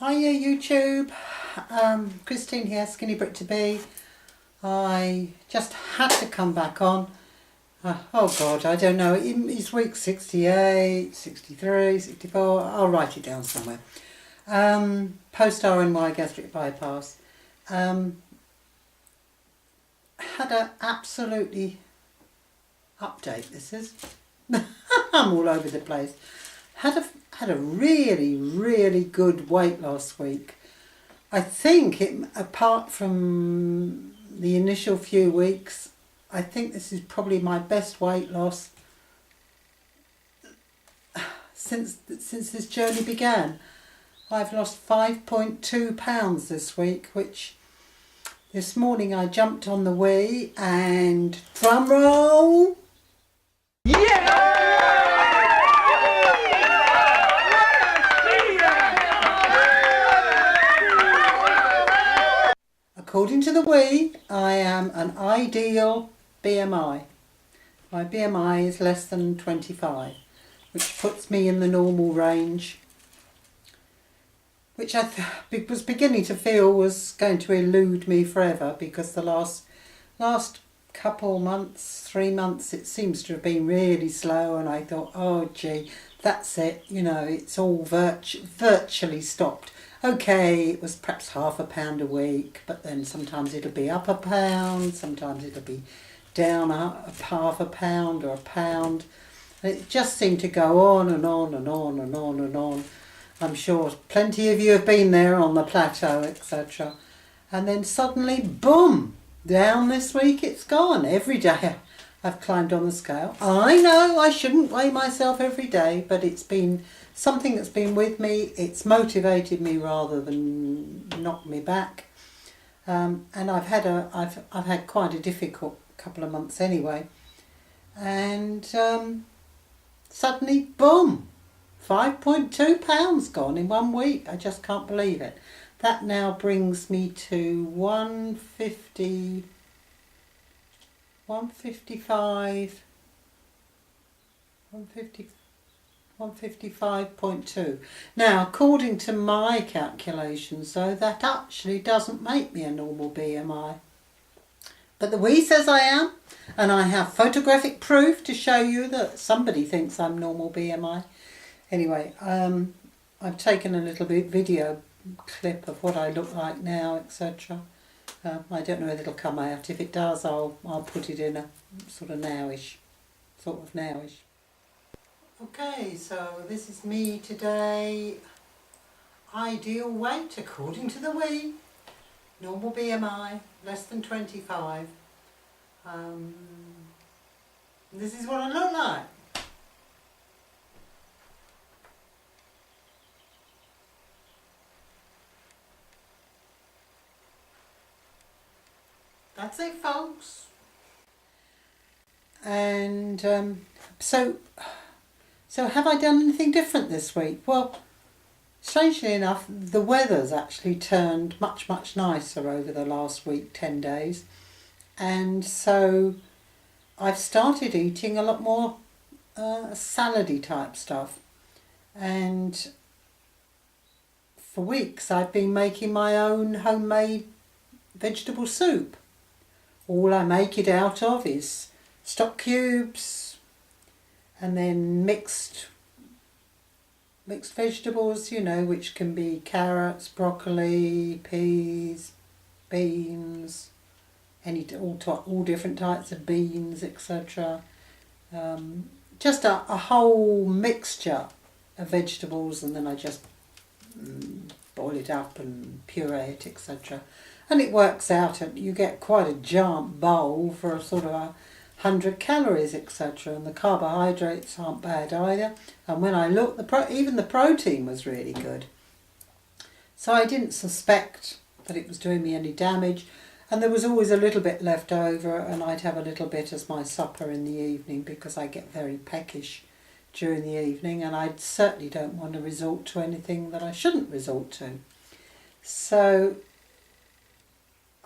Hiya YouTube, Christine here, Skinny Brit to Be. I just had to come back on. Oh God, I don't know, it's week 68, 63, 64, I'll write it down somewhere. Post RNY gastric bypass. Had a absolutely update, this is. I'm all over the place. Had a really good weight loss week. I think apart from the initial few weeks, I think this is probably my best weight loss since this journey began. I've lost 5.2 pounds this week, which this morning I jumped on the Wii and drum roll. Yeah! According to the Wii, I am an ideal BMI. My BMI is less than 25, which puts me in the normal range, which I was beginning to feel was going to elude me forever, because the last couple months, 3 months, it seems to have been really slow, and I thought, oh gee, that's it, you know, it's all virtually stopped. Okay, it was perhaps half a pound a week, but then sometimes it'll be up a pound, sometimes it'll be down half a pound or a pound. And it just seemed to go on and on and on and on and on. I'm sure plenty of you have been there on the plateau, etc. And then suddenly, boom, down this week it's gone. Every day I've climbed on the scale. I know I shouldn't weigh myself every day, but it's been something that's been with me. It's motivated me rather than knocked me back. And I've had quite a difficult couple of months anyway. And suddenly, boom, 5.2 pounds gone in 1 week. I just can't believe it. That now brings me to 155.2. Now, according to my calculations, though, that actually doesn't make me a normal BMI. But the Wii says I am, and I have photographic proof to show you that somebody thinks I'm normal BMI. Anyway, I've taken a little bit video clip of what I look like now, etc. I don't know whether it'll come out. If it does, I'll put it in a sort of nowish. Okay, so this is me today. Ideal weight according to the Wii. Normal BMI, less than 25. This is what I look like. That's it, folks. And so have I done anything different this week? Well, strangely enough, the weather's actually turned much nicer over the last week, 10 days. And so I've started eating a lot more salady type stuff. And for weeks I've been making my own homemade vegetable soup. All I make it out of is stock cubes and then mixed vegetables, you know, which can be carrots, broccoli, peas, beans, all different types of beans, etc. Just a whole mixture of vegetables, and then I just boil it up and puree it, etc. And it works out, and you get quite a giant bowl for a sort of 100 calories, etc. And the carbohydrates aren't bad either. And when I looked, even the protein was really good. So I didn't suspect that it was doing me any damage. And there was always a little bit left over, and I'd have a little bit as my supper in the evening, because I get very peckish during the evening, and I certainly don't want to resort to anything that I shouldn't resort to. So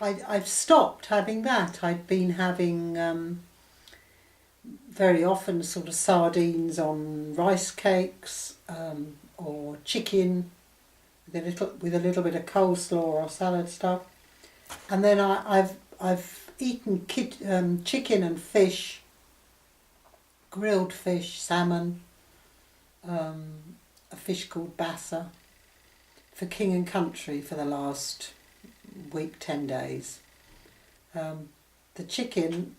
I've stopped having that. I'd been having very often sort of sardines on rice cakes, or chicken with a little bit of coleslaw or salad stuff. And then I've eaten chicken and fish, grilled fish, salmon, a fish called bassa, for King and Country for the last week, 10 days. The chicken,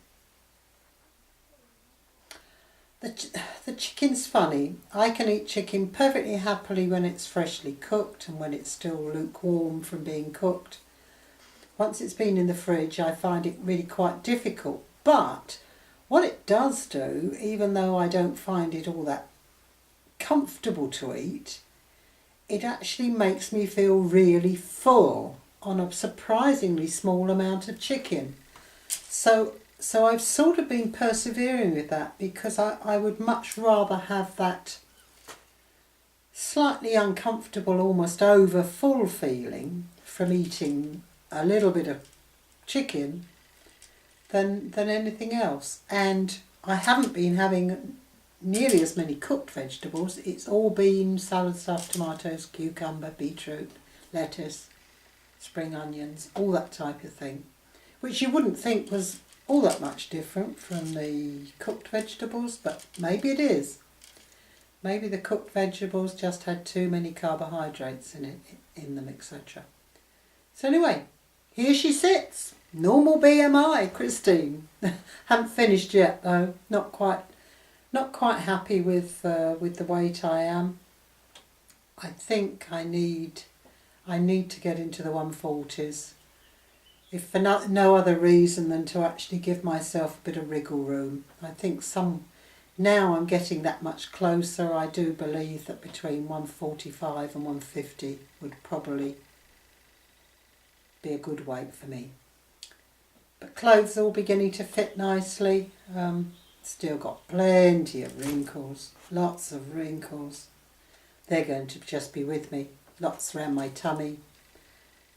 the chicken's funny. I can eat chicken perfectly happily when it's freshly cooked and when it's still lukewarm from being cooked. Once it's been in the fridge, I find it really quite difficult. But what it does do, even though I don't find it all that comfortable to eat, it actually makes me feel really full on a surprisingly small amount of chicken. So I've sort of been persevering with that, because I would much rather have that slightly uncomfortable, almost over full feeling from eating a little bit of chicken than anything else. And I haven't been having nearly as many cooked vegetables. It's all been salad stuff, tomatoes, cucumber, beetroot, lettuce, spring onions, all that type of thing, which you wouldn't think was all that much different from the cooked vegetables, but maybe it is. Maybe the cooked vegetables just had too many carbohydrates in them, etc. So anyway, here she sits. Normal BMI, Christine. Haven't finished yet though. Not quite happy with the weight I am. I think I need to get into the 140s. If for no other reason than to actually give myself a bit of wriggle room. I think now I'm getting that much closer. I do believe that between 145 and 150 would probably be a good weight for me. But clothes are all beginning to fit nicely. Still got plenty of wrinkles, lots of wrinkles. They're going to just be with me. Lots around my tummy.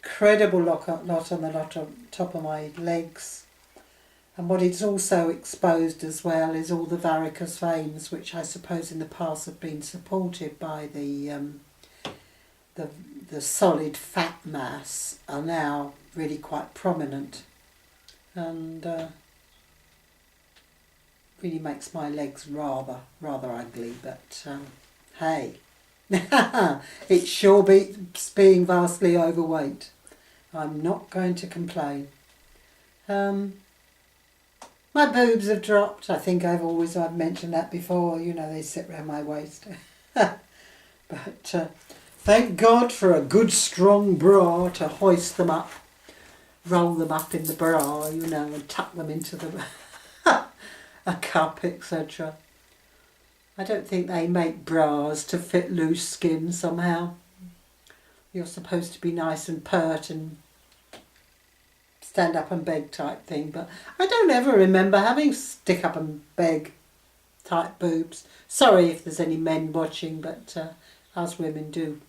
Incredible lot on the top of my legs. And what it's also exposed as well is all the varicose veins, which I suppose in the past have been supported by the solid fat mass, are now really quite prominent, and really makes my legs rather ugly. But hey, it sure beats being vastly overweight. I'm not going to complain. My boobs have dropped. I think I've mentioned that before. You know, they sit around my waist. But thank God for a good strong bra to hoist them up, roll them up in the bra, you know, and tuck them into a cup, etc. I don't think they make bras to fit loose skin somehow. You're supposed to be nice and pert and stand up and beg type thing, but I don't ever remember having stick up and beg type boobs. Sorry if there's any men watching, but us women do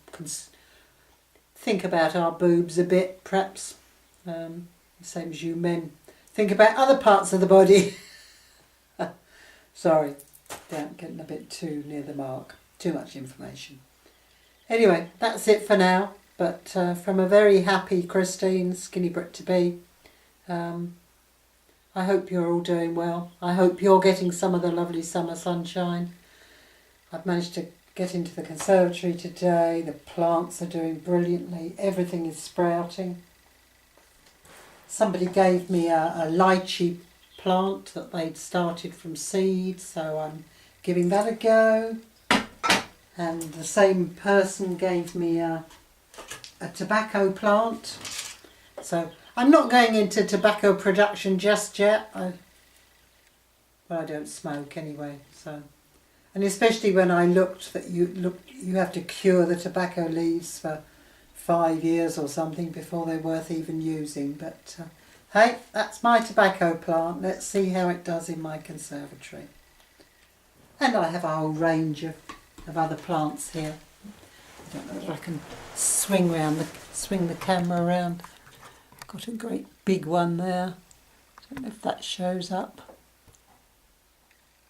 think about our boobs a bit, perhaps. The same as you men think about other parts of the body. Sorry, getting a bit too near the mark. Too much information. Anyway, that's it for now. But from a very happy Christine, skinny Brit to be, I hope you're all doing well. I hope you're getting some of the lovely summer sunshine. I've managed to get into the conservatory today. The plants are doing brilliantly. Everything is sprouting. Somebody gave me a lychee plant that they'd started from seed, so I'm giving that a go. And the same person gave me a tobacco plant. So I'm not going into tobacco production just yet. But I don't smoke anyway. So, and especially when I looked that you have to cure the tobacco leaves for 5 years or something before they're worth even using. But hey, that's my tobacco plant. Let's see how it does in my conservatory. And I have a whole range of other plants here. I don't know if I can swing the camera around. Got a great big one there. Don't know if that shows up.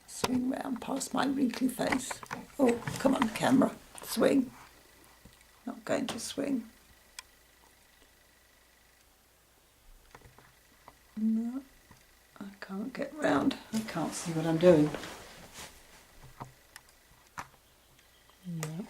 Swing round past my wrinkly face. Oh, come on, camera, swing. Not going to swing. No, I can't get round. I can't see what I'm doing. No.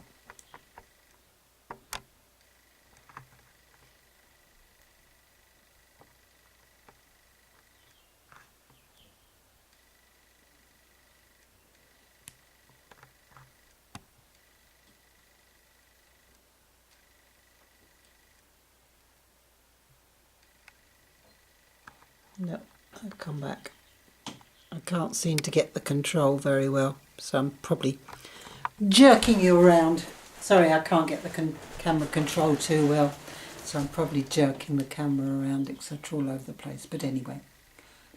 No, I've come back. I can't seem to get the control very well, so I'm probably jerking you around. Sorry, I can't get the camera control too well, so I'm probably jerking the camera around, etc. all over the place. But anyway,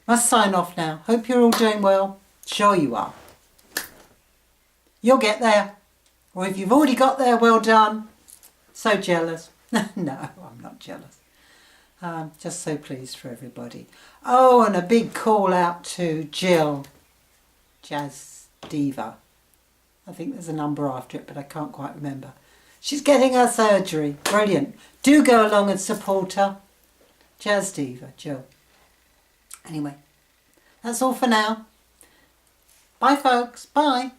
must sign off now. Hope you're all doing well. Sure you are. You'll get there. Or if you've already got there, well done. So jealous. No, I'm not jealous. Just so pleased for everybody. Oh, and a big call out to Jill, Jazz Diva. I think there's a number after it, but I can't quite remember. She's getting her surgery. Brilliant. Do go along and support her. Jazz Diva, Jill. Anyway, that's all for now. Bye, folks. Bye.